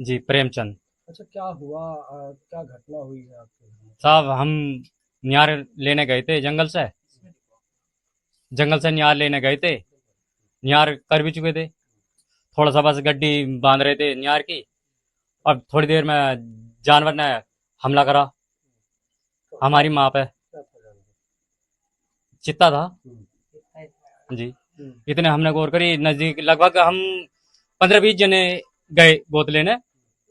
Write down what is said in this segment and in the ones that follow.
जी, प्रेमचंद। अच्छा, क्या हुआ? क्या घटना हुई है आपके घर में? साहब हम नियार लेने गए थे जंगल से नियार लेने गए थे। नियार कर भी चुके थे। थोड़ा सा बस गड्डी बांध रहे थे नियार की। अब थोड़ी देर में जानवर ने हमला करा तो क्या हमारी माँ पे। क्या था जानवर? चित्ता था। हम्म। जी। हम्म। इतने हमने गौर करी नजदीक लगभग हम 15-20 जने गए गोद लेने।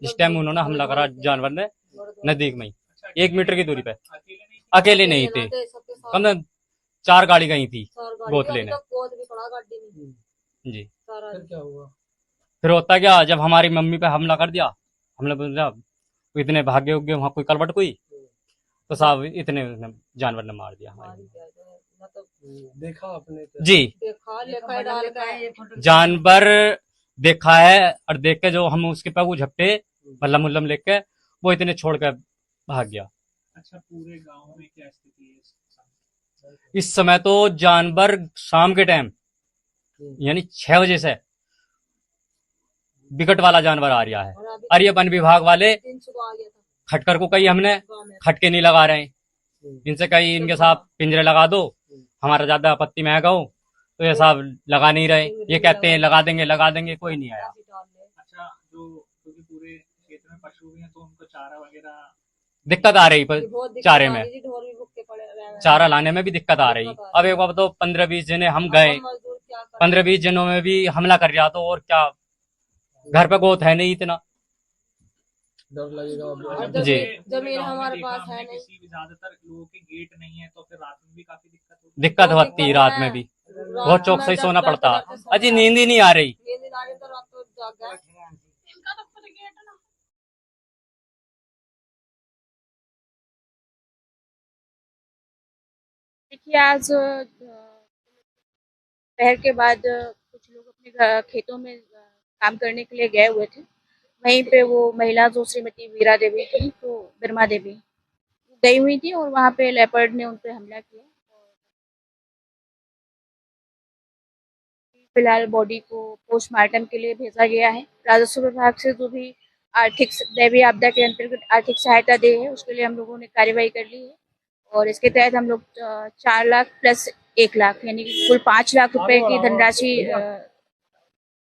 जिस टाइम उन्होंने हमला करा जानवर ने नजदीक में ही 1 मीटर की दूरी पे। अकेले नहीं थे, कम से कम 4 गाड़ी गई थी गोद लेने। हम्म। जी। फिर क्या हुआ? फिर होता क्या, जब हमारी मम्मी पे हमला कर दिया, हमने बोला इतने भागे उगे वहां कोई करवट कोई, तो साहब इतने जानवर ने मार दिया हमारी देखा आपने जी। कैसे? जानवर देखा है, और देख के जो हम उसके पे वो झपटे हम्म। बल्लम उल्लम लेके, वो इतने छोड़ कर भाग गया। अच्छा, पूरे गांव में क्या स्थिति है इस समय? इस समय तो जानवर शाम के टाइम हम्म। यानी 6 बजे से विकट वाला जानवर आ रहा है। और ये वन विभाग वाले खटकर को कही हमने खटके नहीं लगा रहे हैं, हम्म। इनसे कही इनके साथ पिंजरे लगा दो, हम्म। हमारा ज्यादा आपत्ति में आएगा हो, तो ये साहब लगा नहीं रहे। ये कहते हैं लगा देंगे, कोई नहीं आया। अच्छा, जो क्योंकि पूरे क्षेत्र में पशु भी हैं तो उनको चारा वगैरह दिक्कत आ रही पर चारे में, चारा लाने में भी दिक्कत आ रही। अब एक बार तो 15-20 जने हम गए, 15-20 जनों में भी हमला कर रहा, तो और क्या, घर पे गोत है नहीं इतना। डर लगेगा जी। जमीन हमारे पास है नहीं, किसी भी ज्यादातर लोगों के गेट नहीं है, तो फिर रात में भी काफी दिक्कत होती है। दिक्कत होती रात में भी, बहुत चौकसी सोना पड़ता। अजी नींद ही नहीं आ रही। इनका तो खुद गेट है ना। देखिए आज दोपहर के बाद कुछ लोग अपने खेतों में काम करने के लिए गए हुए थे। वहीं पे वो महिला जो श्रीमती वीरा देवी थी, तो बिरमा देवी गई हुई थी और वहाँ पे लेपर्ड ने उन पे हमला किया। फिलहाल बॉडी को पोस्टमार्टम के लिए भेजा गया है। राजस्व विभाग से जो भी आर्थिक दैवीय आपदा के अंतर्गत आर्थिक सहायता दी है, उसके लिए हम लोगों ने कार्यवाही कर ली है और इसके तहत हम लोग 4 लाख प्लस 1 लाख यानी कि कुल 5 लाख रुपए की धनराशि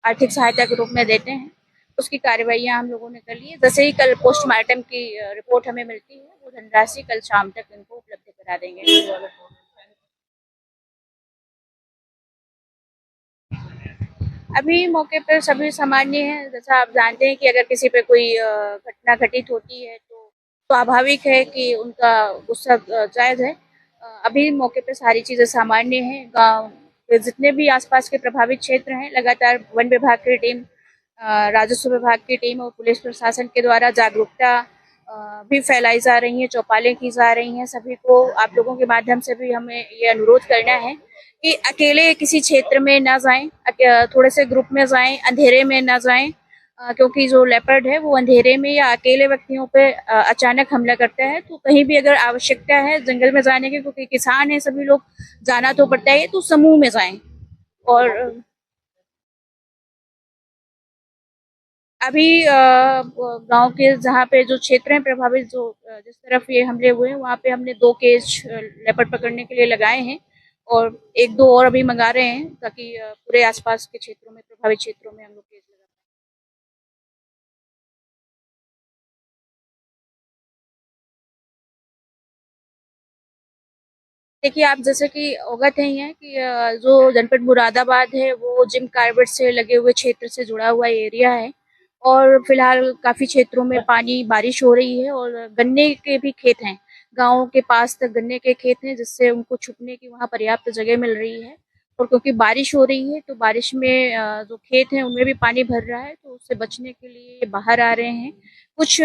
आर्थिक सहायता के रूप में देते हैं। उसकी कार्रवाइयाँ हम लोगों ने कर ली है। जैसे ही कल पोस्टमार्टम की रिपोर्ट हमें मिलती है, वो धनराशि कल शाम तक इनको उपलब्ध करा देंगे। अभी मौके पर सभी सामान्य हैं। जैसा आप जानते हैं कि अगर किसी पे कोई घटना घटित होती है तो स्वाभाविक है कि उनका गुस्सा जायज़ है। अभी मौके पे सारी चीज़ें सामान्य हैं। गाँव के जितने भी आसपास के प्रभावित क्षेत्र हैं, लगातार वन विभाग की टीम, राजस्व विभाग की टीम और पुलिस प्रशासन के द्वारा जागरूकता भी फैलाई जा रही है, चौपालें की जा रही हैं। सभी को आप लोगों के माध्यम से भी हमें ये अनुरोध करना है कि अकेले किसी क्षेत्र में ना जाएं, थोड़े से ग्रुप में जाएं, अंधेरे में ना जाएं, क्योंकि जो लेपर्ड है वो अंधेरे में या अकेले व्यक्तियों पे अचानक हमला करता है। तो कहीं भी अगर आवश्यकता है जंगल में जाने की, क्योंकि किसान है सभी लोग, जाना तो पड़ता है, तो समूह में जाएं। और अभी गांव के जहाँ पे जो क्षेत्र हैं प्रभावित, जो जिस तरफ ये हमले हुए हैं, वहाँ पे हमने 2 केज लेपर्ड पकड़ने के लिए लगाए हैं और 1-2 और अभी मंगा रहे हैं, ताकि पूरे आसपास के क्षेत्रों में, प्रभावित क्षेत्रों में हम लोग केज लगा पाएं। देखिए, आप जैसे कि अवगत हैं कि जो जनपद मुरादाबाद है वो जिम कार्बेट से लगे हुए क्षेत्र से जुड़ा हुआ एरिया है और फिलहाल काफ़ी क्षेत्रों में पानी, बारिश हो रही है और गन्ने के भी खेत हैं। गाँव के पास तक गन्ने के खेत हैं, जिससे उनको छुपने की वहाँ पर्याप्त जगह मिल रही है। और क्योंकि बारिश हो रही है तो बारिश में जो खेत हैं उनमें भी पानी भर रहा है, तो उससे बचने के लिए बाहर आ रहे हैं। कुछ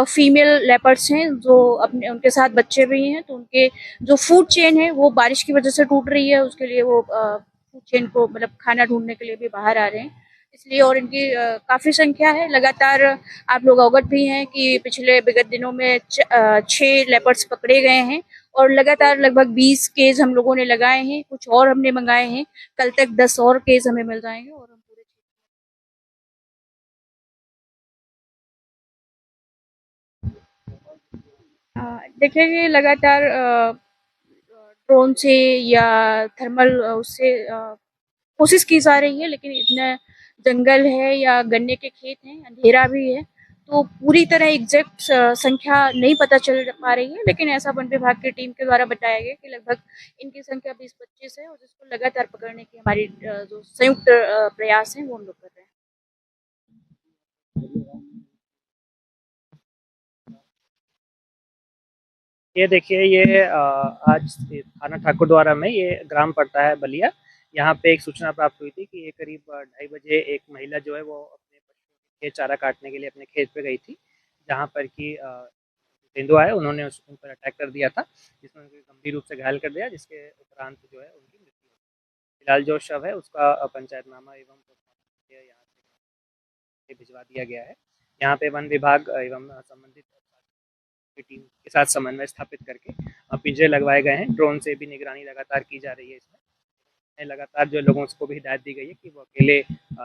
फीमेल लेपर्ड्स हैं जो अपने, उनके साथ बच्चे भी हैं, तो उनके जो फूड चेन है वो बारिश की वजह से टूट रही है, उसके लिए वो फूड चेन को मतलब खाना ढूंढने के लिए भी बाहर आ रहे हैं। इसलिए और इनकी काफ़ी संख्या है। लगातार आप लोग अवगत भी हैं कि पिछले विगत दिनों में 6 लेपर्ड्स पकड़े गए हैं और लगातार लगभग 20 केज हम लोगों ने लगाए हैं, कुछ और हमने मंगाए हैं। कल तक 10 और केज हमें मिल जाएंगे और देखिए कि लगातार ड्रोन से या थर्मल उससे कोशिश की जा रही है, लेकिन इतना जंगल है या गन्ने के खेत हैं, अंधेरा भी है, तो पूरी तरह एग्जैक्ट संख्या नहीं पता चल पा रही है। लेकिन ऐसा वन विभाग की टीम के द्वारा बताया गया कि लगभग इनकी संख्या 20-25 है और जिसको लगातार पकड़ने की हमारी जो संयुक्त प्रयास हैं वो हम लोग कर रहे हैं। ये देखिए, ये आज थाना ठाकुरद्वारा में ये ग्राम पड़ता है बलिया। यहाँ पे एक सूचना प्राप्त हुई थी कि ये करीब 2:30 बजे एक महिला जो है वो अपने पशुओं के चारा काटने के लिए अपने खेत पे गई थी, जहाँ पर कि तेंदुआ है उन्होंने उन पर अटैक कर दिया था, जिसमें उनको गंभीर रूप से घायल कर दिया, जिसके उपरांत जो है उनकी मृत्यु हो गई। फिलहाल जो शव है उसका पंचायतनामा एवं पोस्टमार्टम यहाँ से भिजवा दिया गया है। यहाँ पे वन विभाग एवं संबंधित की टीम के साथ समन्वय स्थापित करके पिंजरे लगवाए गए हैं। ड्रोन से भी निगरानी लगातार की जा रही है। इसमें लगातार जो लोगों को भी हिदायत दी गई है कि वो अकेले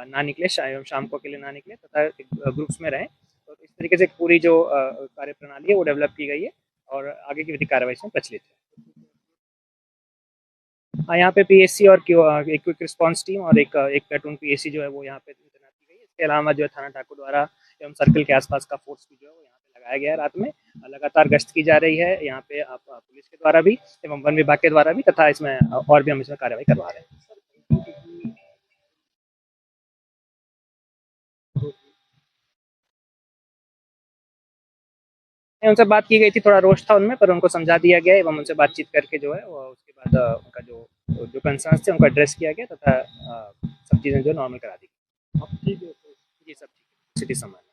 ना निकले, शाम को अकेले ना निकले तथा ग्रुप्स में रहें। तो इस तरीके से पूरी जो कार्य प्रणाली है वो डेवलप की गई है और आगे की विधिक कार्रवाई इसमें प्रचलित है। हाँ, यहाँ पे पीएससी और एक क्विक रिस्पांस टीम और एक प्लेटून पीएससी जो है वो यहाँ पे तैनात की गई है। इसके अलावा जो है थाना ठाकुर द्वारा एवं सर्कल के आसपास का फोर्स भी जो है वो यहाँ पे लगाया गया है। रात में लगातार गश्त की जा रही है यहाँ पे पुलिस के द्वारा भी एवं वन विभाग के द्वारा भी, तथा इसमें और भी हम इसमें कार्रवाई करवा रहे हैं। उनसे बात की गई थी, थोड़ा रोष था उनमें, पर उनको समझा दिया गया एवं उनसे बातचीत करके जो है उसके बाद उनका जो कंसर्न्स थे उनको एड्रेस किया गया तथा सब चीज़ें जो नॉर्मल करा दी गई। जी, सब ठीक है, स्थिति सामान्य।